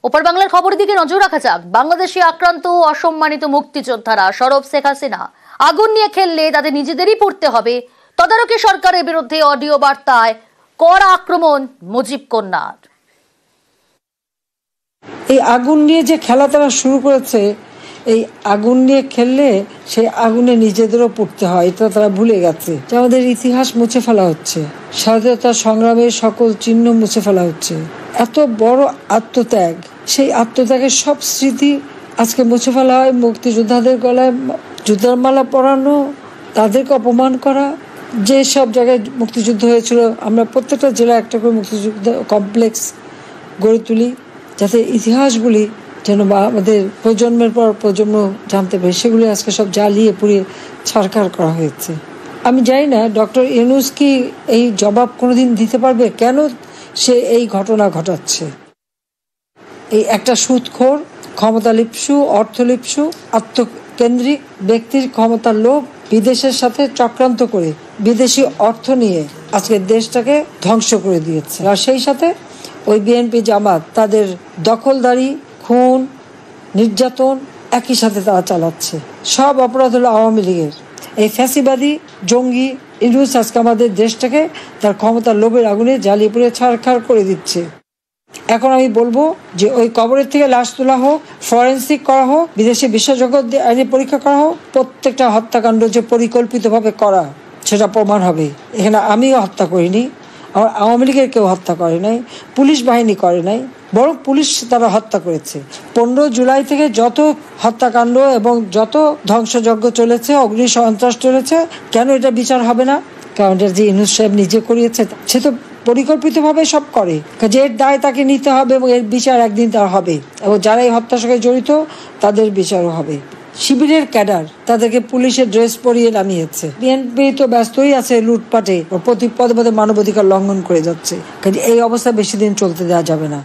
ওপার বাংলার খবরের দিকে নজর রাখা যাক। বাংলাদেশে আক্রান্ত অসম্মানিত মুক্তিযোদ্ধারা সরব শেখ হাসিনা আগুন নিয়ে খেললে তাদের নিজেদেরই পড়তে হবে। তদারকি সরকারের বিরুদ্ধে অডিও বার্তায় কড়া আক্রমণ মুজিব কন্যার। এই আগুন নিয়ে যে খেলা তারা শুরু করেছে, এই আগুন নিয়ে খেললে সেই আগুনে নিজেদেরও পড়তে হয়, এটা তারা ভুলে গেছে। আমাদের ইতিহাস মুছে ফেলা হচ্ছে, স্বাধীনতা সংগ্রামের সকল চিহ্ন মুছে ফেলা হচ্ছে। এত বড় আত্মত্যাগ, সেই আত্মত্যাগের সব স্মৃতি আজকে মুছে ফেলা হয়। মুক্তিযোদ্ধাদের গলায় যুদ্ধের মালা পরানো, তাদেরকে অপমান করা। যে সব জায়গায় মুক্তিযুদ্ধ হয়েছিল, আমরা প্রত্যেকটা জেলায় একটা করে মুক্তিযুদ্ধ কমপ্লেক্স গড়ে তুলি, যাতে ইতিহাসগুলি যেন আমাদের প্রজন্মের পর প্রজন্ম জানতে পারে। সেগুলি আজকে সব জ্বালিয়ে পুড়িয়ে ছারখার করা হয়েছে। আমি জানি না ডক্টর ইউনূস কি এই জবাব কোনোদিন দিতে পারবে, কেন সে এই ঘটনা ঘটাচ্ছে। এই একটা সুদখোর, ক্ষমতালিপ্সু, অর্থলিপ্সু, আত্মকেন্দ্রিক ব্যক্তির ক্ষমতার লোভ, বিদেশের সাথে চক্রান্ত করে বিদেশি অর্থ নিয়ে আজকে দেশটাকে ধ্বংস করে দিয়েছে। আর সেই সাথে ওই বিএনপি জামাত তাদের দখলদারি, খুন, নির্যাতন একই সাথে তারা চালাচ্ছে। সব অপরাধ হলো আওয়ামী লীগের। এই ফ্যাসিবাদী জঙ্গি ইউনূস আজকে আমাদের দেশটাকে তার ক্ষমতার লোভের আগুনে জ্বালিয়ে পুড়ে ছারখার করে দিচ্ছে। এখন আমি বলবো যে ওই কবরের থেকে লাশ তোলা হোক, ফরেন্সিক করা হোক, বিদেশি বিশেষজ্ঞ পরীক্ষা করা হোক, প্রত্যেকটা হত্যাকাণ্ড যে পরিকল্পিতভাবে করা সেটা প্রমাণ হবে। এখানে আমিও হত্যা করিনি, আমার আওয়ামী লীগের কেউ হত্যা করে নাই, পুলিশ বাহিনী করে নাই, বরং পুলিশ তারা হত্যা করেছে। 15 জুলাই থেকে যত হত্যাকাণ্ড এবং যত ধ্বংসযজ্ঞ চলেছে, অগ্নি সন্ত্রাস চলেছে, কেন এটা বিচার হবে না? কারণ এটা যে ইউনূস সাহেব নিজে করিয়েছে, সে তো পরিকল্পিতভাবে সব করে। যে এর দায় তাকে নিতে হবে এবং এর বিচার একদিন তার হবে, এবং যারা এই হত্যার সঙ্গে জড়িত তাদের বিচারও হবে। শিবিরের ক্যাডার, তাদেরকে পুলিশের ড্রেস পরিয়ে নামিয়েছে। বিএনপি তো ব্যস্তই আছে লুটপাটে, প্রতি পদে পদে মানবাধিকার লঙ্ঘন করে যাচ্ছে। এই অবস্থা বেশি দিন চলতে দেওয়া যাবে না।